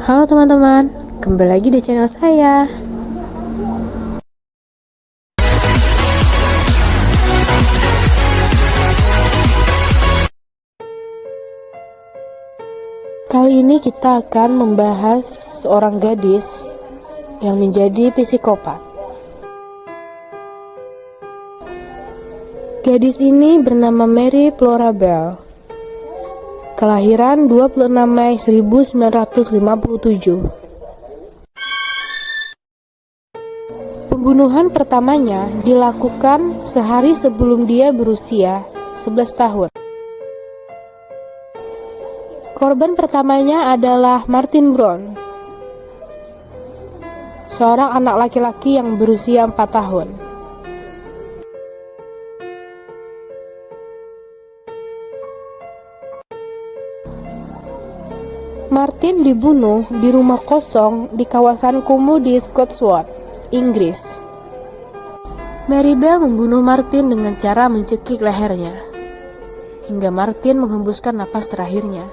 Halo teman-teman, kembali lagi di channel saya. Kali ini kita akan membahas seorang gadis yang menjadi psikopat. Gadis ini bernama Mary Flora Bell. Kelahiran 26 Mei 1957. Pembunuhan pertamanya dilakukan sehari sebelum dia berusia 11 tahun. Korban pertamanya adalah Martin Brown, seorang anak laki-laki yang berusia 4 tahun. Martin dibunuh di rumah kosong di kawasan kumuh di Scottswold, Inggris. Mary Bell membunuh Martin dengan cara mencekik lehernya, hingga Martin menghembuskan napas terakhirnya.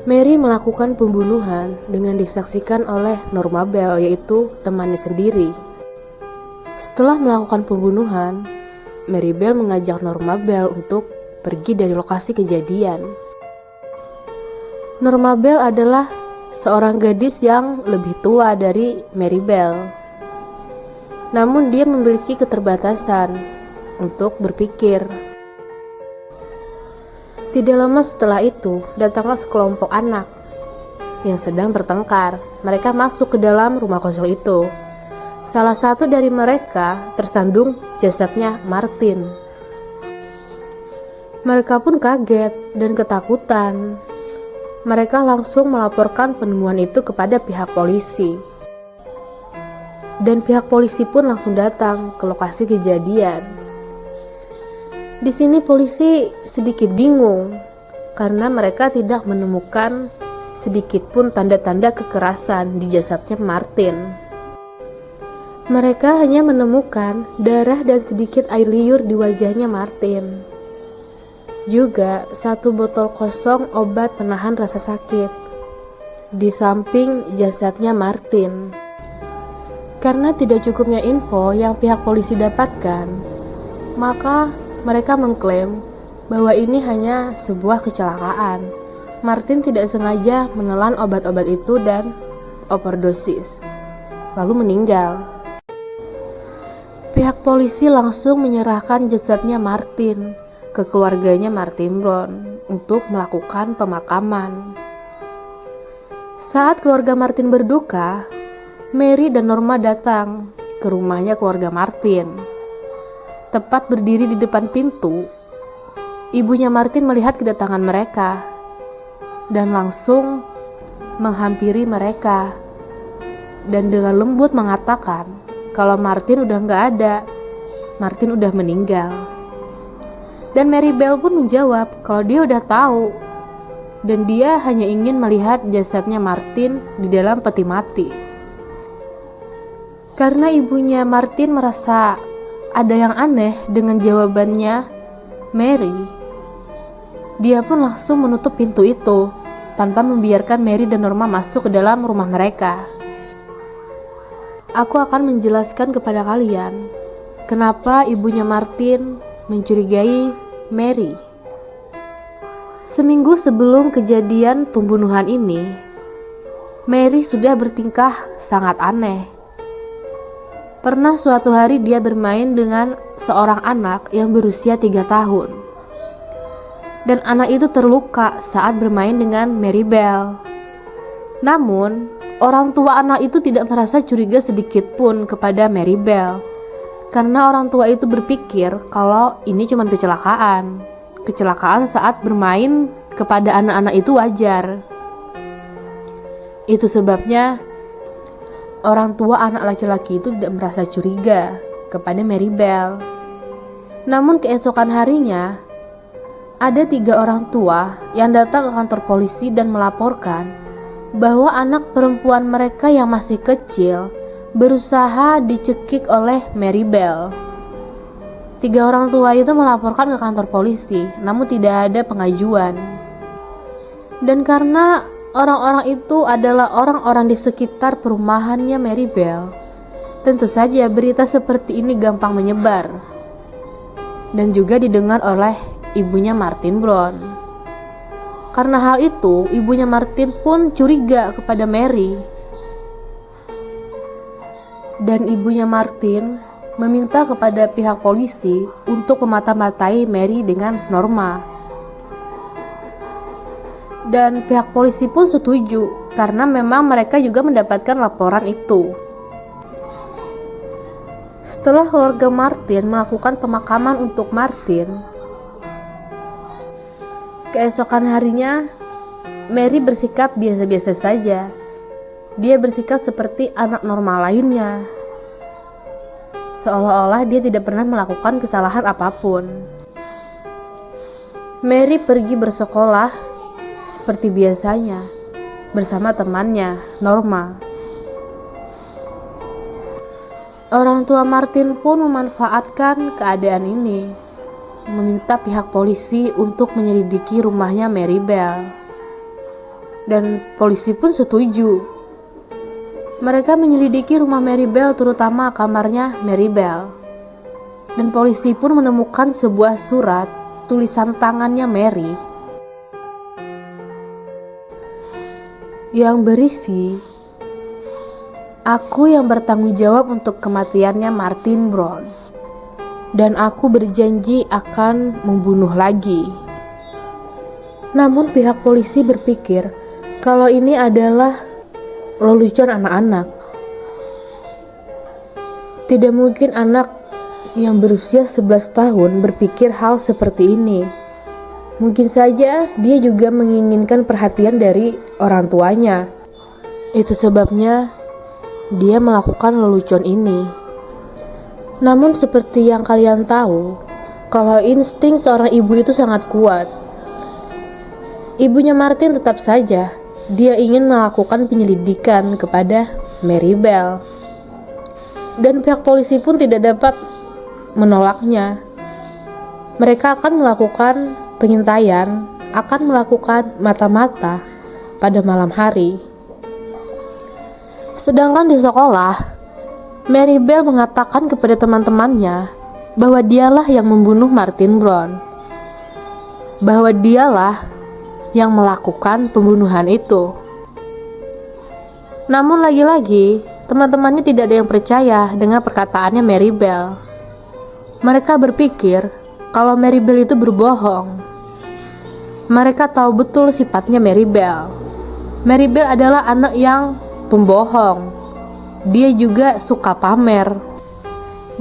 Mary melakukan pembunuhan dengan disaksikan oleh Norma Bell, yaitu temannya sendiri. Setelah melakukan pembunuhan, Mary Bell mengajak Norma Bell untuk pergi dari lokasi kejadian. Norma Bell adalah seorang gadis yang lebih tua dari Mary Bell. Namun dia memiliki keterbatasan untuk berpikir. Tidak lama setelah itu, datanglah sekelompok anak yang sedang bertengkar. Mereka masuk ke dalam rumah kosong itu. Salah satu dari mereka tersandung jasadnya Martin. Mereka pun kaget dan ketakutan. Mereka langsung melaporkan penemuan itu kepada pihak polisi. Dan pihak polisi pun langsung datang ke lokasi kejadian. Di sini polisi sedikit bingung karena mereka tidak menemukan sedikit pun tanda-tanda kekerasan di jasadnya Martin. Mereka hanya menemukan darah dan sedikit air liur di wajahnya Martin. Juga satu botol kosong obat penahan rasa sakit di samping jasadnya Martin. Karena tidak cukupnya info yang pihak polisi dapatkan, maka mereka mengklaim bahwa ini hanya sebuah kecelakaan. Martin tidak sengaja menelan obat-obat itu dan overdosis, lalu meninggal. Pihak polisi langsung menyerahkan jasadnya Martin ke keluarganya Martin Brown untuk melakukan pemakaman. Saat keluarga Martin berduka, Mary dan Norma datang ke rumahnya keluarga Martin. Tepat berdiri di depan pintu, ibunya Martin melihat kedatangan mereka dan langsung menghampiri mereka dan dengan lembut mengatakan kalau Martin udah gak ada, Martin udah meninggal. Dan Mary Bell pun menjawab kalau dia udah tahu dan dia hanya ingin melihat jasadnya Martin di dalam peti mati. Karena ibunya Martin merasa ada yang aneh dengan jawabannya Mary, dia pun langsung menutup pintu itu tanpa membiarkan Mary dan Norma masuk ke dalam rumah mereka. Aku akan menjelaskan kepada kalian kenapa ibunya Martin mencurigai Mary. Seminggu sebelum kejadian pembunuhan ini, Mary sudah bertingkah sangat aneh. Pernah suatu hari dia bermain dengan seorang anak yang berusia 3 tahun. Dan anak itu terluka saat bermain dengan Mary Bell. Namun, orang tua anak itu tidak merasa curiga sedikit pun kepada Mary Bell. Karena orang tua itu berpikir kalau ini cuma kecelakaan. Kecelakaan saat bermain kepada anak-anak itu wajar. Itu sebabnya orang tua anak laki-laki itu tidak merasa curiga kepada Mary Bell. Namun keesokan harinya, ada 3 orang tua yang datang ke kantor polisi dan melaporkan bahwa anak perempuan mereka yang masih kecil berusaha dicekik oleh Mary Bell. 3 orang tua itu melaporkan ke kantor polisi, namun tidak ada pengajuan. Dan karena orang-orang itu adalah orang-orang di sekitar perumahannya Mary Bell, tentu saja berita seperti ini gampang menyebar dan juga didengar oleh ibunya Martin Brown. Karena hal itu, ibunya Martin pun curiga kepada Mary. Dan ibunya Martin meminta kepada pihak polisi untuk memata-matai Mary dengan Norma. Dan pihak polisi pun setuju karena memang mereka juga mendapatkan laporan itu. Setelah keluarga Martin melakukan pemakaman untuk Martin, keesokan harinya Mary bersikap biasa-biasa saja. Dia bersikap seperti anak normal lainnya, seolah-olah dia tidak pernah melakukan kesalahan apapun. Mary pergi bersekolah seperti biasanya bersama temannya, Norma. Orang tua Martin pun memanfaatkan keadaan ini, meminta pihak polisi untuk menyelidiki rumahnya Mary Bell. Dan polisi pun setuju. Mereka menyelidiki rumah Mary Bell, terutama kamarnya Mary Bell. Dan polisi pun menemukan sebuah surat tulisan tangannya Mary yang berisi, "Aku yang bertanggung jawab untuk kematiannya Martin Brown, dan aku berjanji akan membunuh lagi." Namun pihak polisi berpikir kalau ini adalah lelucon anak-anak. Tidak mungkin anak yang berusia 11 tahun berpikir hal seperti ini. Mungkin saja dia juga menginginkan perhatian dari orang tuanya. Itu sebabnya dia melakukan lelucon ini. Namun seperti yang kalian tahu, kalau insting seorang ibu itu sangat kuat. Ibunya Martin tetap saja dia ingin melakukan penyelidikan kepada Mary Bell. Dan pihak polisi pun tidak dapat menolaknya. Mereka akan melakukan pengintaian, akan melakukan mata-mata pada malam hari. Sedangkan di sekolah, Mary Bell mengatakan kepada teman-temannya bahwa dialah yang membunuh Martin Brown, bahwa dialah yang melakukan pembunuhan itu. Namun lagi-lagi, teman-temannya tidak ada yang percaya dengan perkataannya Mary Bell. Mereka berpikir kalau Mary Bell itu berbohong. Mereka tahu betul sifatnya Mary Bell. Mary Bell adalah anak yang pembohong. Dia juga suka pamer.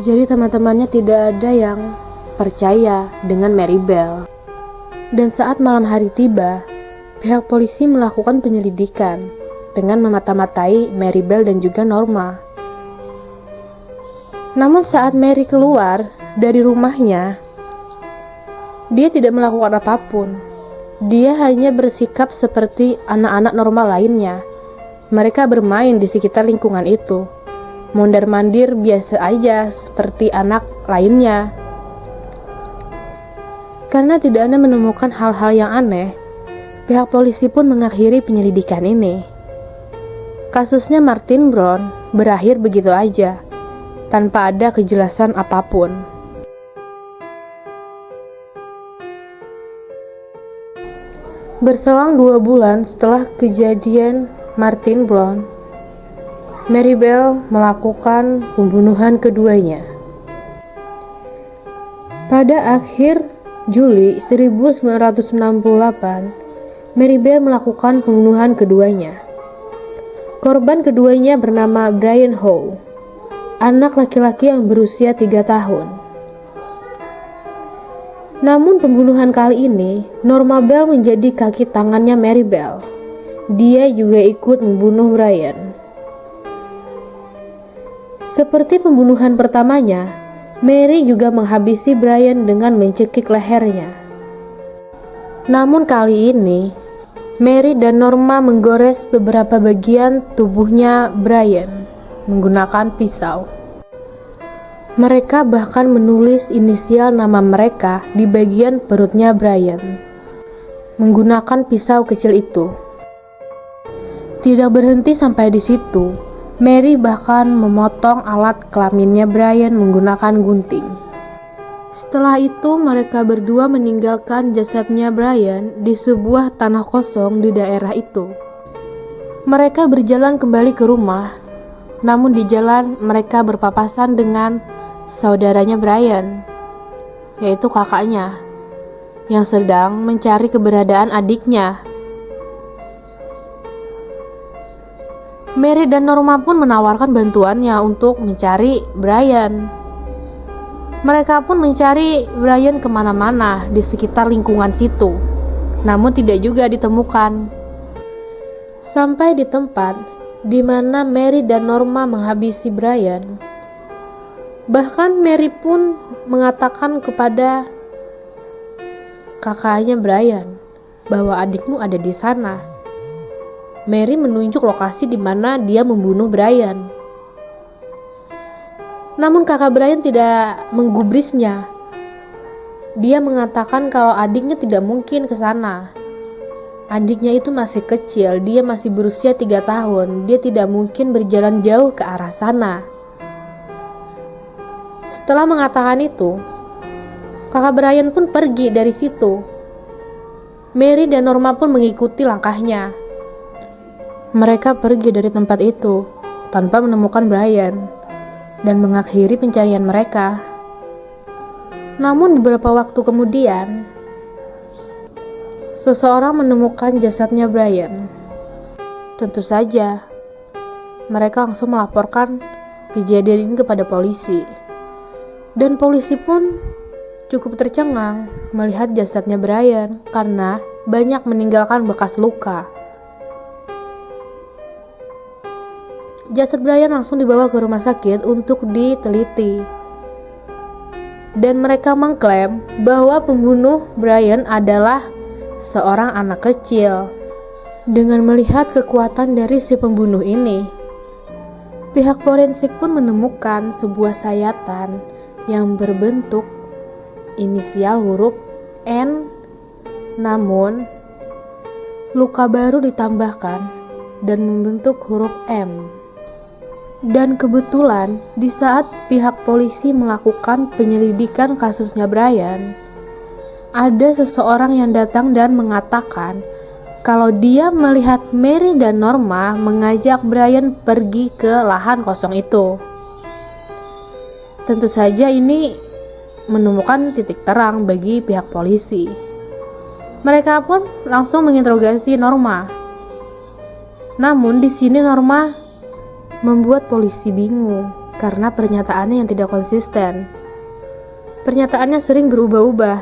Jadi teman-temannya tidak ada yang percaya dengan Mary Bell. Dan saat malam hari tiba, pihak polisi melakukan penyelidikan dengan memata-matai Mary Bell dan juga Norma. Namun saat Mary keluar dari rumahnya, dia tidak melakukan apapun. Dia hanya bersikap seperti anak-anak normal lainnya. Mereka bermain di sekitar lingkungan itu, mondar-mandir biasa aja seperti anak lainnya. Karena tidak ada menemukan hal-hal yang aneh, pihak polisi pun mengakhiri penyelidikan ini. Kasusnya Martin Brown berakhir begitu aja, tanpa ada kejelasan apapun. Berselang 2 bulan setelah kejadian Martin Brown, Mary Bell melakukan pembunuhan keduanya. Pada akhir Juli 1968, Mary Bell melakukan pembunuhan keduanya. Korban keduanya bernama Brian Howe, anak laki-laki yang berusia 3 tahun. Namun pembunuhan kali ini, Norma Bell menjadi kaki tangannya Mary Bell. Dia juga ikut membunuh Brian. Seperti pembunuhan pertamanya, Mary juga menghabisi Brian dengan mencekik lehernya. Namun kali ini, Mary dan Norma menggores beberapa bagian tubuhnya Brian menggunakan pisau. Mereka bahkan menulis inisial nama mereka di bagian perutnya Brian. menggunakan pisau kecil itu. Tidak berhenti sampai di situ, Mary bahkan memotong alat kelaminnya Brian menggunakan gunting. Setelah itu, mereka berdua meninggalkan jasadnya Brian di sebuah tanah kosong di daerah itu. Mereka berjalan kembali ke rumah, namun di jalan mereka berpapasan dengan saudaranya Brian, yaitu kakaknya, yang sedang mencari keberadaan adiknya. Mary dan Norma pun menawarkan bantuannya untuk mencari Brian. Mereka pun mencari Brian kemana-mana di sekitar lingkungan situ, namun tidak juga ditemukan. Sampai di tempat di mana Mary dan Norma menghabisi Brian. Bahkan Mary pun mengatakan kepada kakaknya Brian bahwa adikmu ada di sana. Mary menunjuk lokasi di mana dia membunuh Brian. Namun kakak Brian tidak menggubrisnya. Dia mengatakan kalau adiknya tidak mungkin ke sana. Adiknya itu masih kecil, dia masih berusia 3 tahun. Dia tidak mungkin berjalan jauh ke arah sana. Setelah mengatakan itu, kakak Brian pun pergi dari situ. Mary dan Norma pun mengikuti langkahnya. Mereka pergi dari tempat itu tanpa menemukan Brian dan mengakhiri pencarian mereka. Namun beberapa waktu kemudian, seseorang menemukan jasadnya Brian. Tentu saja, mereka langsung melaporkan kejadian ini kepada polisi. Dan polisi pun cukup tercengang melihat jasadnya Brian karena banyak meninggalkan bekas luka. Jasad Brian langsung dibawa ke rumah sakit untuk diteliti. Dan mereka mengklaim bahwa pembunuh Brian adalah seorang anak kecil. Dengan melihat kekuatan dari si pembunuh ini, pihak forensik pun menemukan sebuah sayatan yang berbentuk inisial huruf N, namun luka baru ditambahkan dan membentuk huruf M. Dan kebetulan di saat pihak polisi melakukan penyelidikan kasusnya Brian, ada seseorang yang datang dan mengatakan kalau dia melihat Mary dan Norma mengajak Brian pergi ke lahan kosong itu. Tentu saja ini menemukan titik terang bagi pihak polisi. Mereka pun langsung menginterogasi Norma. Namun di sini Norma membuat polisi bingung karena pernyataannya yang tidak konsisten. Pernyataannya sering berubah-ubah.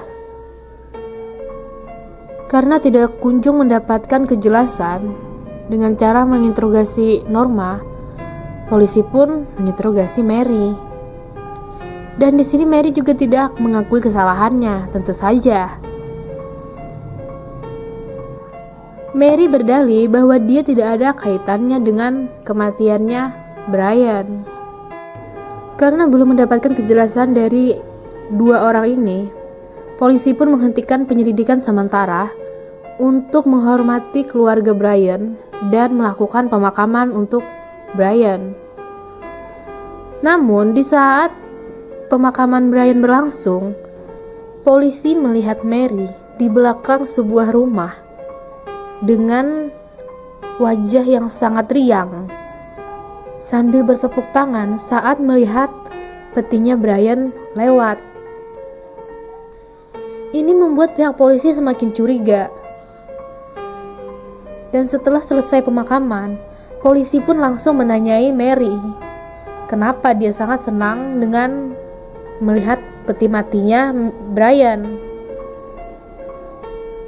Karena tidak kunjung mendapatkan kejelasan dengan cara menginterogasi Norma, polisi pun menginterogasi Mary. Dan di sini Mary juga tidak mengakui kesalahannya, tentu saja. Mary berdalih bahwa dia tidak ada kaitannya dengan kematiannya Brian. Karena belum mendapatkan kejelasan dari dua orang ini, polisi pun menghentikan penyelidikan sementara untuk menghormati keluarga Brian dan melakukan pemakaman untuk Brian. Namun di saat pemakaman Brian berlangsung, polisi melihat Mary di belakang sebuah rumah dengan wajah yang sangat riang sambil bertepuk tangan saat melihat petinya Brian lewat. Ini membuat pihak polisi semakin curiga. Dan setelah selesai pemakaman, polisi pun langsung menanyai Mary kenapa dia sangat senang dengan melihat peti matinya Brian.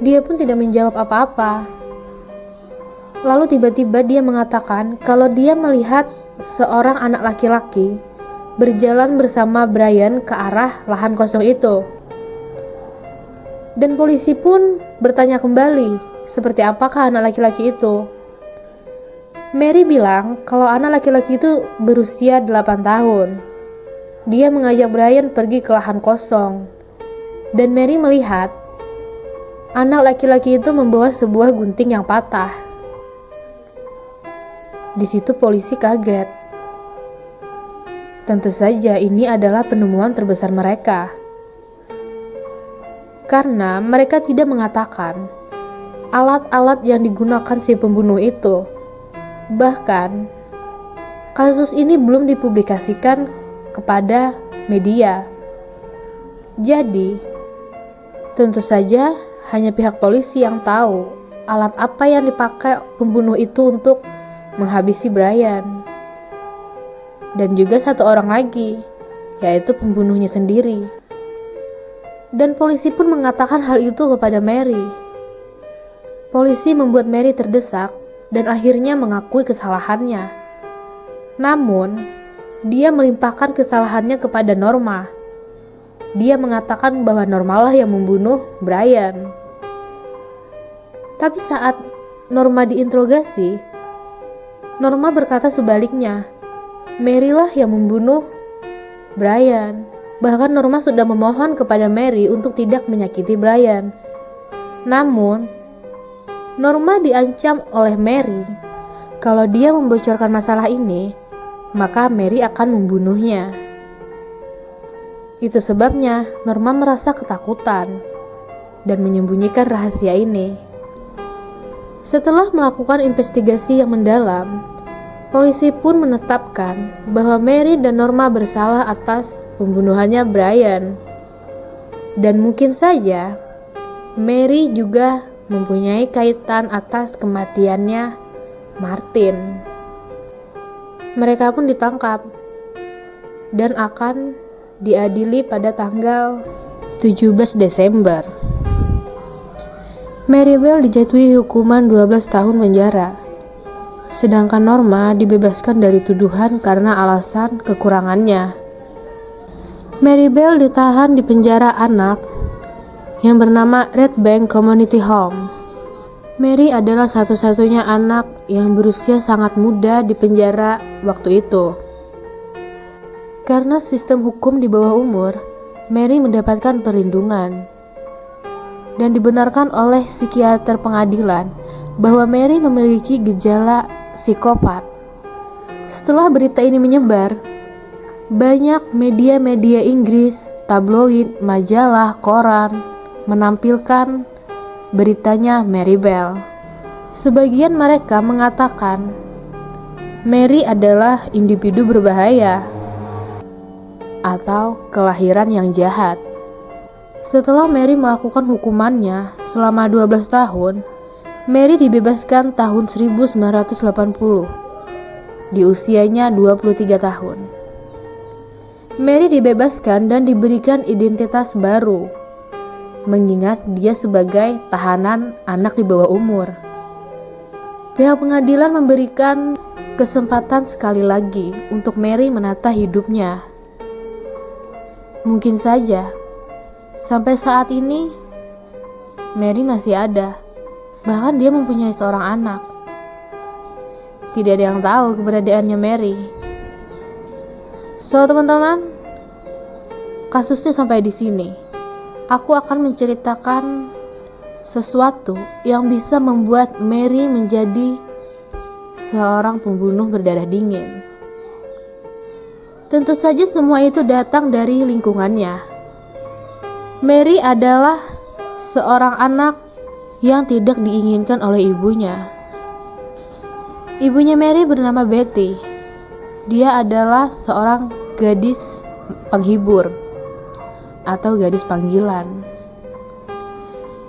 Dia pun tidak menjawab apa-apa. Lalu tiba-tiba dia mengatakan kalau dia melihat seorang anak laki-laki berjalan bersama Brian ke arah lahan kosong itu. Dan polisi pun bertanya kembali, seperti apakah anak laki-laki itu? Mary bilang kalau anak laki-laki itu berusia 8 tahun. Dia mengajak Brian pergi ke lahan kosong. Dan Mary melihat anak laki-laki itu membawa sebuah gunting yang patah. Di situ polisi kaget. Tentu saja ini adalah penemuan terbesar mereka. Karena mereka tidak mengatakan alat-alat yang digunakan si pembunuh itu. Bahkan, kasus ini belum dipublikasikan kepada media. Jadi, tentu saja hanya pihak polisi yang tahu alat apa yang dipakai pembunuh itu untuk menghabisi Brian. Dan juga satu orang lagi, yaitu pembunuhnya sendiri. Dan polisi pun mengatakan hal itu kepada Mary. Polisi membuat Mary terdesak dan akhirnya mengakui kesalahannya. Namun, dia melimpahkan kesalahannya kepada Norma. Dia mengatakan bahwa Norma lah yang membunuh Brian. Tapi saat Norma diinterogasi, Norma berkata sebaliknya, Mary lah yang membunuh Brian. Bahkan Norma sudah memohon kepada Mary untuk tidak menyakiti Brian. Namun, Norma diancam oleh Mary, kalau dia membocorkan masalah ini, maka Mary akan membunuhnya. Itu sebabnya Norma merasa ketakutan dan menyembunyikan rahasia ini. Setelah melakukan investigasi yang mendalam, polisi pun menetapkan bahwa Mary dan Norma bersalah atas pembunuhannya Brian. Dan mungkin saja Mary juga mempunyai kaitan atas kematiannya Martin. Mereka pun ditangkap dan akan diadili pada tanggal 17 Desember. Maribel dijatuhi hukuman 12 tahun penjara. Sedangkan Norma dibebaskan dari tuduhan karena alasan kekurangannya. Maribel ditahan di penjara anak yang bernama Red Bank Community Home. Mary adalah satu-satunya anak yang berusia sangat muda di penjara waktu itu. Karena sistem hukum di bawah umur, Mary mendapatkan perlindungan dan dibenarkan oleh psikiater pengadilan bahwa Mary memiliki gejala psikopat. Setelah berita ini menyebar, banyak media-media Inggris, tabloid, majalah, koran menampilkan beritanya Maribel. Sebagian mereka mengatakan Mary adalah individu berbahaya atau kelahiran yang jahat. Setelah Mary melakukan hukumannya selama 12 tahun, Mary dibebaskan tahun 1980 di usianya 23 tahun. Mary dibebaskan dan diberikan identitas baru, mengingat dia sebagai tahanan anak di bawah umur. Pihak pengadilan memberikan kesempatan sekali lagi untuk Mary menata hidupnya. Mungkin saja sampai saat ini Mary masih ada. Bahkan dia mempunyai seorang anak. Tidak ada yang tahu keberadaannya Mary. So teman-teman, kasusnya sampai di sini. Aku akan menceritakan sesuatu yang bisa membuat Mary menjadi seorang pembunuh berdarah dingin. Tentu saja semua itu datang dari lingkungannya. Mary adalah seorang anak yang tidak diinginkan oleh ibunya. Ibunya Mary bernama Betty. Dia adalah seorang gadis penghibur atau gadis panggilan.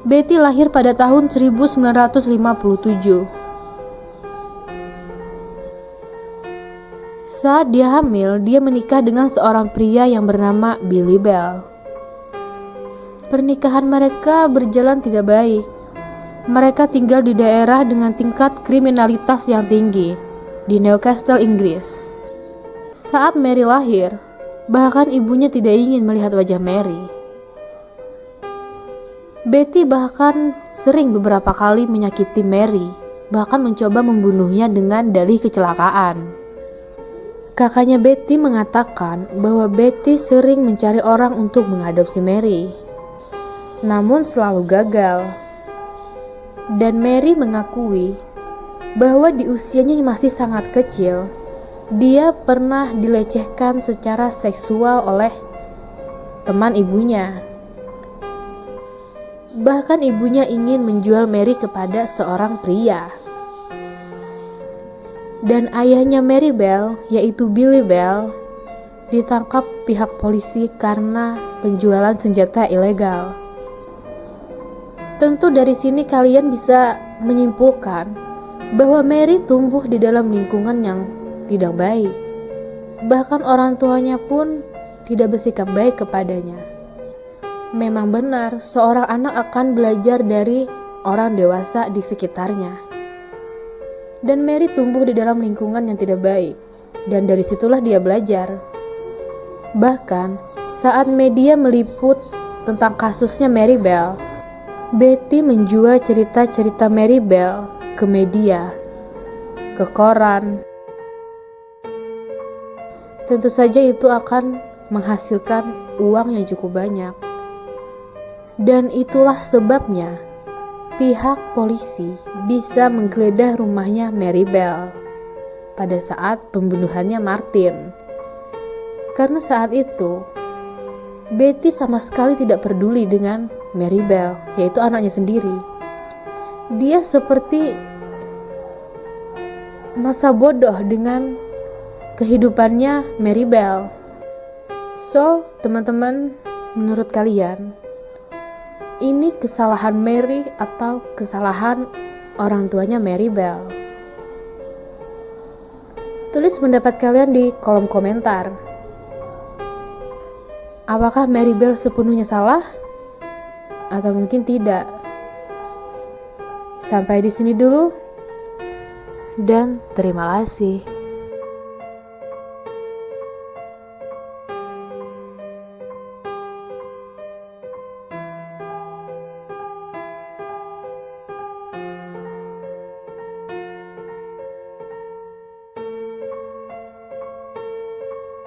Betty lahir pada tahun 1957. Saat dia hamil, dia menikah dengan seorang pria yang bernama Billy Bell. Pernikahan mereka berjalan tidak baik. Mereka tinggal di daerah dengan tingkat kriminalitas yang tinggi di Newcastle, Inggris. Saat Mary lahir, bahkan ibunya tidak ingin melihat wajah Mary. Betty bahkan sering beberapa kali menyakiti Mary, bahkan mencoba membunuhnya dengan dalih kecelakaan. Kakaknya Betty mengatakan bahwa Betty sering mencari orang untuk mengadopsi Mary, namun selalu gagal. Dan Mary mengakui bahwa di usianya yang masih sangat kecil, dia pernah dilecehkan secara seksual oleh teman ibunya. Bahkan ibunya ingin menjual Mary kepada seorang pria. Dan ayahnya Mary Bell, yaitu Billy Bell, ditangkap pihak polisi karena penjualan senjata ilegal. Tentu dari sini kalian bisa menyimpulkan bahwa Mary tumbuh di dalam lingkungan yang tidak baik. Bahkan orang tuanya pun tidak bersikap baik kepadanya. Memang benar, seorang anak akan belajar dari orang dewasa di sekitarnya. Dan Mary tumbuh di dalam lingkungan yang tidak baik, dan dari situlah dia belajar. Bahkan, saat media meliput tentang kasusnya Mary Bell, Betty menjual cerita-cerita Mary Bell ke media, ke koran. Tentu saja itu akan menghasilkan uang yang cukup banyak. Dan itulah sebabnya pihak polisi bisa menggeledah rumahnya Mary Bell pada saat pembunuhannya Martin. Karena saat itu Betty sama sekali tidak peduli dengan Mary Bell, yaitu anaknya sendiri. Dia seperti masa bodoh dengan kehidupannya Mary Bell. So, teman-teman, menurut kalian, ini kesalahan Mary atau kesalahan orang tuanya Mary Bell? Tulis pendapat kalian di kolom komentar. Apakah Mary Bell sepenuhnya salah? Atau mungkin tidak? Sampai di sini dulu. Dan terima kasih.